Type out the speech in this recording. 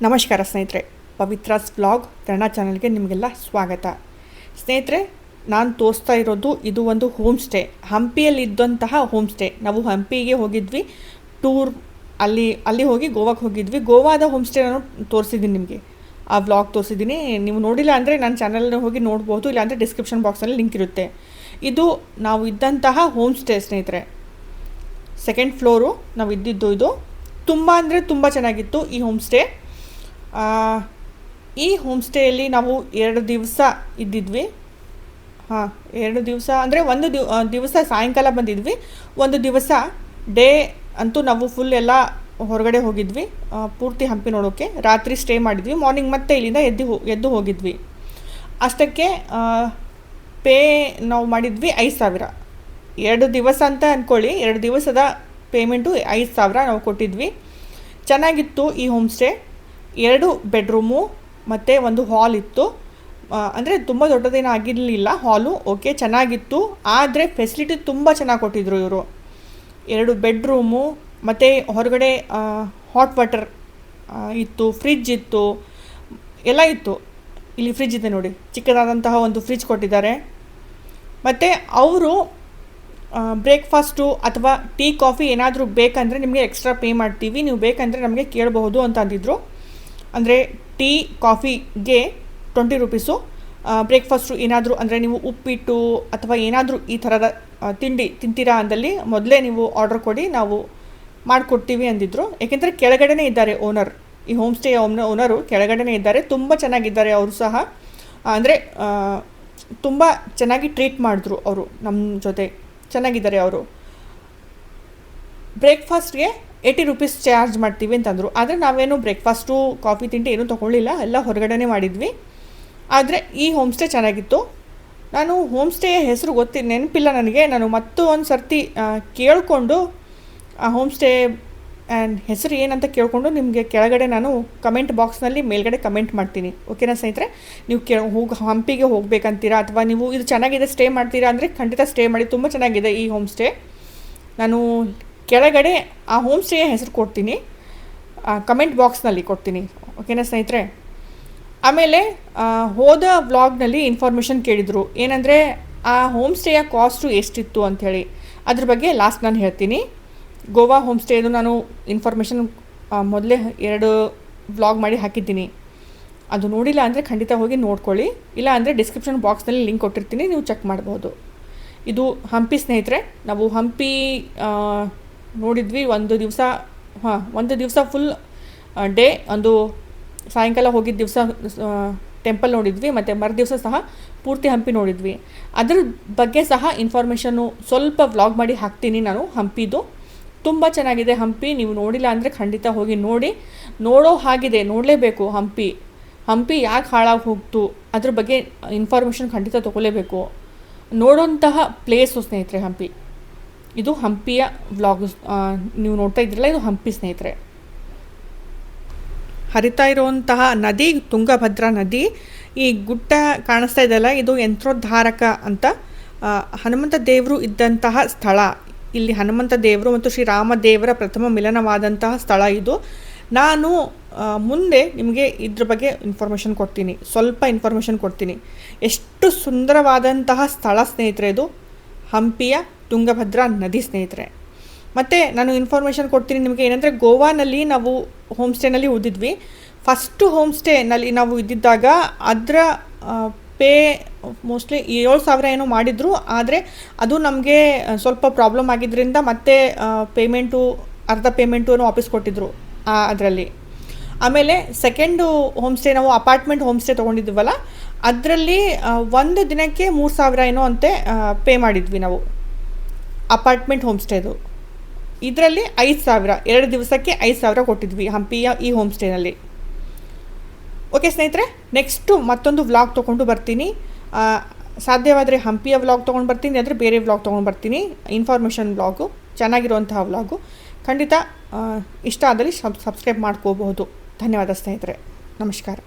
ನಮಸ್ಕಾರ ಸ್ನೇಹಿತರೆ, ಪವಿತ್ರಾಸ್ ವ್ಲಾಗ್ ಕನ್ನಡ ಚಾನಲ್ಗೆ ನಿಮಗೆಲ್ಲ ಸ್ವಾಗತ. ಸ್ನೇಹಿತರೆ, ನಾನು ತೋರಿಸ್ತಾ ಇರೋದು ಇದು ಒಂದು ಹೋಮ್ ಸ್ಟೇ, ಹಂಪಿಯಲ್ಲಿ ಇದ್ದಂತಹ ಹೋಮ್ ಸ್ಟೇ. ನಾವು ಹಂಪಿಗೆ ಹೋಗಿದ್ವಿ ಟೂರ್, ಅಲ್ಲಿ ಹೋಗಿ ಗೋವಾಕ್ಕೆ ಹೋಗಿದ್ವಿ. ಗೋವಾದ ಹೋಮ್ ಸ್ಟೇ ನಾನು ತೋರಿಸಿದ್ದೀನಿ ನಿಮಗೆ, ಆ ವ್ಲಾಗ್ ತೋರಿಸಿದ್ದೀನಿ. ನೀವು ನೋಡಿಲ್ಲ ಅಂದರೆ ನನ್ನ ಚಾನಲ್ನ ಹೋಗಿ ನೋಡ್ಬೋದು, ಇಲ್ಲಾಂದರೆ ಡಿಸ್ಕ್ರಿಪ್ಷನ್ ಬಾಕ್ಸಲ್ಲಿ ಲಿಂಕ್ ಇರುತ್ತೆ. ಇದು ನಾವು ಇದ್ದಂತಹ ಹೋಮ್ ಸ್ಟೇ ಸ್ನೇಹಿತರೆ, ಸೆಕೆಂಡ್ ಫ್ಲೋರು ನಾವು ಇದ್ದಿದ್ದು. ಇದು ತುಂಬ ಅಂದರೆ ತುಂಬ ಚೆನ್ನಾಗಿತ್ತು ಈ ಹೋಮ್ ಸ್ಟೇ. ಈ ಹೋಮ್ ಸ್ಟೇಯಲ್ಲಿ ನಾವು 2 ದಿವಸ ಇದ್ದಿದ್ವಿ. 2 ದಿವಸ ಅಂದರೆ ಒಂದು ದಿವಸ ಸಾಯಂಕಾಲ ಬಂದಿದ್ವಿ, ಒಂದು ದಿವಸ ಡೇ ಅಂತೂ ನಾವು ಫುಲ್ ಎಲ್ಲ ಹೊರಗಡೆ ಹೋಗಿದ್ವಿ, ಪೂರ್ತಿ ಹಂಪಿ ನೋಡೋಕ್ಕೆ. ರಾತ್ರಿ ಸ್ಟೇ ಮಾಡಿದ್ವಿ, ಮಾರ್ನಿಂಗ್ ಮತ್ತೆ ಇಲ್ಲಿಂದ ಎದ್ದು ಹೋಗಿದ್ವಿ. ಅಷ್ಟಕ್ಕೆ ಪೇ ನಾವು ಮಾಡಿದ್ವಿ 5,000. 2 ದಿವಸ ಅಂತ ಅಂದ್ಕೊಳ್ಳಿ, 2 ದಿವಸದ ಪೇಮೆಂಟು 5,000 ನಾವು ಕೊಟ್ಟಿದ್ವಿ. ಚೆನ್ನಾಗಿತ್ತು ಈ ಹೋಮ್ ಸ್ಟೇ. 2 ಬೆಡ್ರೂಮು ಮತ್ತು ಒಂದು ಹಾಲ್ ಇತ್ತು. ಅಂದರೆ ತುಂಬ ದೊಡ್ಡದೇನೂ ಆಗಿರಲಿಲ್ಲ ಹಾಲು, ಓಕೆ ಚೆನ್ನಾಗಿತ್ತು. ಆದರೆ ಫೆಸಿಲಿಟಿ ತುಂಬ ಚೆನ್ನಾಗಿ ಕೊಟ್ಟಿದ್ದರು ಇವರು. 2 ಬೆಡ್ರೂಮು ಮತ್ತು ಹೊರಗಡೆ ಹಾಟ್ ವಾಟರ್ ಇತ್ತು, ಫ್ರಿಜ್ ಇತ್ತು, ಎಲ್ಲ ಇತ್ತು. ಇಲ್ಲಿ ಫ್ರಿಜ್ ಇದೆ ನೋಡಿ, ಚಿಕ್ಕದಾದಂತಹ ಒಂದು ಫ್ರಿಜ್ ಕೊಟ್ಟಿದ್ದಾರೆ. ಮತ್ತು ಅವರು ಬ್ರೇಕ್ಫಾಸ್ಟು ಅಥವಾ ಟೀ ಕಾಫಿ ಏನಾದರೂ ಬೇಕಂದರೆ ನಿಮಗೆ ಎಕ್ಸ್ಟ್ರಾ ಪೇ ಮಾಡ್ತೀವಿ, ನೀವು ಬೇಕಂದರೆ ನಮಗೆ ಕೇಳಬಹುದು ಅಂತ ಅಂದಿದ್ರು. ಅಂದರೆ ಟೀ ಕಾಫಿಗೆ 20 ರೂಪೀಸು, ಬ್ರೇಕ್ಫಾಸ್ಟು ಏನಾದರೂ ಅಂದರೆ ನೀವು ಉಪ್ಪಿಟ್ಟು ಅಥವಾ ಏನಾದರೂ ಈ ಥರದ ತಿಂಡಿ ತಿಂತೀರಾ ಅಂದಲ್ಲಿ ಮೊದಲೇ ನೀವು ಆರ್ಡರ್ ಕೊಡಿ, ನಾವು ಮಾಡಿಕೊಡ್ತೀವಿ ಅಂದಿದ್ರು. ಏಕೆಂದರೆ ಕೆಳಗಡೆನೇ ಇದ್ದಾರೆ ಓನರ್, ಈ ಹೋಮ್ ಸ್ಟೇ ಓನರು ಕೆಳಗಡೆನೇ ಇದ್ದಾರೆ. ತುಂಬ ಚೆನ್ನಾಗಿದ್ದಾರೆ ಅವರು ಸಹ, ಅಂದರೆ ತುಂಬ ಚೆನ್ನಾಗಿ ಟ್ರೀಟ್ ಮಾಡಿದ್ರು ಅವರು ನಮ್ಮ ಜೊತೆ, ಚೆನ್ನಾಗಿದ್ದಾರೆ ಅವರು. ಬ್ರೇಕ್ಫಾಸ್ಟ್ಗೆ 80 ರೂಪೀಸ್ ಚಾರ್ಜ್ ಮಾಡ್ತೀವಿ ಅಂತಂದರು. ಆದರೆ ನಾವೇನು ಬ್ರೇಕ್ಫಾಸ್ಟು ಕಾಫಿ ತಿಂಡಿ ಏನೂ ತೊಗೊಳ್ಳಿಲ್ಲ, ಎಲ್ಲ ಹೊರಗಡೆನೇ ಮಾಡಿದ್ವಿ. ಆದರೆ ಈ ಹೋಮ್ ಸ್ಟೇ ಚೆನ್ನಾಗಿತ್ತು. ನಾನು ಹೋಮ್ ಸ್ಟೇಯ ಹೆಸರು ನೆನಪಿಲ್ಲ ನನಗೆ, ನಾನು ಒಂದು ಸರ್ತಿ ಕೇಳಿಕೊಂಡು ಆ ಹೋಮ್ ಸ್ಟೇ ಹೆಸರು ಏನಂತ ಕೇಳಿಕೊಂಡು ನಿಮಗೆ ಕೆಳಗಡೆ ನಾನು ಕಮೆಂಟ್ ಬಾಕ್ಸ್ನಲ್ಲಿ ಮೇಲ್ಗಡೆ ಕಮೆಂಟ್ ಮಾಡ್ತೀನಿ, ಓಕೆನಾ ಸ್ನೇಹಿತರೆ? ನೀವು ಹಂಪಿಗೆ ಹೋಗಬೇಕಂತೀರಾ ಅಥವಾ ನೀವು ಇದು ಚೆನ್ನಾಗಿದೆ ಸ್ಟೇ ಮಾಡ್ತೀರಾ ಅಂದರೆ ಖಂಡಿತ ಸ್ಟೇ ಮಾಡಿ, ತುಂಬ ಚೆನ್ನಾಗಿದೆ ಈ ಹೋಮ್ ಸ್ಟೇ. ನಾನು ಕೆಳಗಡೆ ಆ ಹೋಮ್ ಸ್ಟೇಯ ಹೆಸರು ಕೊಡ್ತೀನಿ, ಕಮೆಂಟ್ ಬಾಕ್ಸ್ನಲ್ಲಿ ಕೊಡ್ತೀನಿ, ಓಕೆನಾ ಸ್ನೇಹಿತರೆ? ಆಮೇಲೆ ಹೋದ ವ್ಲಾಗ್ನಲ್ಲಿ ಇನ್ಫಾರ್ಮೇಷನ್ ಕೇಳಿದರು, ಏನಂದರೆ ಆ ಹೋಮ್ ಸ್ಟೇಯ ಕಾಸ್ಟು ಎಷ್ಟಿತ್ತು ಅಂಥೇಳಿ. ಅದ್ರ ಬಗ್ಗೆ ಲಾಸ್ಟ್ ನಾನು ಹೇಳ್ತೀನಿ. ಗೋವಾ ಹೋಮ್ ಸ್ಟೇದು ನಾನು ಇನ್ಫಾರ್ಮೇಷನ್ ಮೊದಲೇ 2 ವ್ಲಾಗ್ ಮಾಡಿ ಹಾಕಿದ್ದೀನಿ. ಅದು ನೋಡಿಲ್ಲ ಅಂದರೆ ಖಂಡಿತ ಹೋಗಿ ನೋಡ್ಕೊಳ್ಳಿ, ಇಲ್ಲ ಅಂದರೆ ಡಿಸ್ಕ್ರಿಪ್ಷನ್ ಬಾಕ್ಸ್ನಲ್ಲಿ ಲಿಂಕ್ ಕೊಟ್ಟಿರ್ತೀನಿ, ನೀವು ಚೆಕ್ ಮಾಡ್ಬೋದು. ಇದು ಹಂಪಿ ಸ್ನೇಹಿತರೆ, ನಾವು ಹಂಪಿ ನೋಡಿದ್ವಿ ಒಂದು ದಿವಸ ಫುಲ್ ಡೇ, ಒಂದು ಸಾಯಂಕಾಲ ಹೋಗಿದ್ದ ದಿವಸ ಟೆಂಪಲ್ ನೋಡಿದ್ವಿ, ಮತ್ತು ಮರುದಿವಸ ಸಹ ಪೂರ್ತಿ ಹಂಪಿ ನೋಡಿದ್ವಿ. ಅದ್ರ ಬಗ್ಗೆ ಸಹ ಇನ್ಫಾರ್ಮೇಷನ್ನು ಸ್ವಲ್ಪ ವ್ಲಾಗ್ ಮಾಡಿ ಹಾಕ್ತೀನಿ ನಾನು. ಹಂಪಿದು ತುಂಬ ಚೆನ್ನಾಗಿದೆ ಹಂಪಿ, ನೀವು ನೋಡಿಲ್ಲ ಅಂದರೆ ಖಂಡಿತ ಹೋಗಿ ನೋಡಿ, ನೋಡೋ ಹಾಗಿದೆ, ನೋಡಲೇಬೇಕು. ಹಂಪಿ ಯಾಕೆ ಹಾಳಾಗಿ ಹೋಗ್ತು ಅದ್ರ ಬಗ್ಗೆ ಇನ್ಫಾರ್ಮೇಷನ್ ಖಂಡಿತ ತೊಗೊಳ್ಳೇಬೇಕು. ನೋಡೋಂತಹ ಪ್ಲೇಸು ಸ್ನೇಹಿತರೆ ಹಂಪಿ. ಇದು ಹಂಪಿಯ ವ್ಲಾಗ್ ನೀವು ನೋಡ್ತಾ ಇದ್ರಲ್ಲ, ಇದು ಹಂಪಿ ಸ್ನೇಹಿತರೆ. ಹರಿತಾ ಇರುವಂತಹ ನದಿ ತುಂಗಭದ್ರಾ ನದಿ. ಈ ಗುಡ್ಡ ಕಾಣಿಸ್ತಾ ಇದೆಯಲ್ಲ, ಇದು ಯಂತ್ರೋದ್ಧಾರಕ ಅಂತ ಹನುಮಂತ ದೇವರು ಇದ್ದಂತಹ ಸ್ಥಳ. ಇಲ್ಲಿ ಹನುಮಂತ ದೇವರು ಮತ್ತು ಶ್ರೀರಾಮದೇವರ ಪ್ರಥಮ ಮಿಲನವಾದಂತಹ ಸ್ಥಳ ಇದು. ನಾನು ಮುಂದೆ ನಿಮಗೆ ಇದ್ರ ಬಗ್ಗೆ ಸ್ವಲ್ಪ ಇನ್ಫಾರ್ಮೇಷನ್ ಕೊಡ್ತೀನಿ. ಎಷ್ಟು ಸುಂದರವಾದಂತಹ ಸ್ಥಳ ಸ್ನೇಹಿತರೆ ಇದು, ಹಂಪಿಯ ತುಂಗಭದ್ರಾ ನದಿ ಸ್ನೇಹಿತರೆ. ಮತ್ತು ನಾನು ಇನ್ಫಾರ್ಮೇಷನ್ ಕೊಡ್ತೀನಿ ನಿಮಗೆ, ಏನಂದರೆ ಗೋವಾನಲ್ಲಿ ನಾವು ಹೋಮ್ ಸ್ಟೇನಲ್ಲಿ ಉಳಿದಿದ್ವಿ. ಫಸ್ಟು ಹೋಮ್ ಸ್ಟೇನಲ್ಲಿ ನಾವು ಇದ್ದಿದ್ದಾಗ ಅದರ ಪೇ ಮೋಸ್ಟ್ಲಿ 7,000 ಏನೋ ಮಾಡಿದರು. ಆದರೆ ಅದು ನಮಗೆ ಸ್ವಲ್ಪ ಪ್ರಾಬ್ಲಮ್ ಆಗಿದ್ದರಿಂದ ಮತ್ತೆ ಅರ್ಧ ಪೇಮೆಂಟು ವಾಪಸ್ ಕೊಟ್ಟಿದ್ದರು ಅದರಲ್ಲಿ. ಆಮೇಲೆ ಸೆಕೆಂಡು ಹೋಮ್ ಸ್ಟೇ ನಾವು ಅಪಾರ್ಟ್ಮೆಂಟ್ ಹೋಮ್ ಸ್ಟೇ ತೊಗೊಂಡಿದ್ವಲ್ಲ, ಅದರಲ್ಲಿ ಒಂದು ದಿನಕ್ಕೆ 3,000 ಏನೋ ಅಂತೆ ಪೇ ಮಾಡಿದ್ವಿ ನಾವು, ಅಪಾರ್ಟ್ಮೆಂಟ್ ಹೋಮ್ ಸ್ಟೇದು. ಇದರಲ್ಲಿ 5,000, 2 ದಿವಸಕ್ಕೆ 5,000 ಕೊಟ್ಟಿದ್ವಿ ಹಂಪಿಯ ಈ ಹೋಮ್ ಸ್ಟೇನಲ್ಲಿ. ಓಕೆ ಸ್ನೇಹಿತರೆ, ನೆಕ್ಸ್ಟು ಮತ್ತೊಂದು ವ್ಲಾಗ್ ತೊಗೊಂಡು ಬರ್ತೀನಿ. ಸಾಧ್ಯವಾದರೆ ಹಂಪಿಯ ವ್ಲಾಗ್ ತೊಗೊಂಡು ಬರ್ತೀನಿ, ಅಂದರೆ ಬೇರೆ ವ್ಲಾಗ್ ತೊಗೊಂಡು ಬರ್ತೀನಿ, ಇನ್ಫಾರ್ಮೇಷನ್ ವ್ಲಾಗು, ಚೆನ್ನಾಗಿರುವಂತಹ ವ್ಲಾಗು. ಖಂಡಿತ ಇಷ್ಟ ಆದಲ್ಲಿ ಸಬ್ಸ್ಕ್ರೈಬ್ ಮಾಡ್ಕೋಬಹುದು. ಧನ್ಯವಾದ ಸ್ನೇಹಿತರೆ, ನಮಸ್ಕಾರ.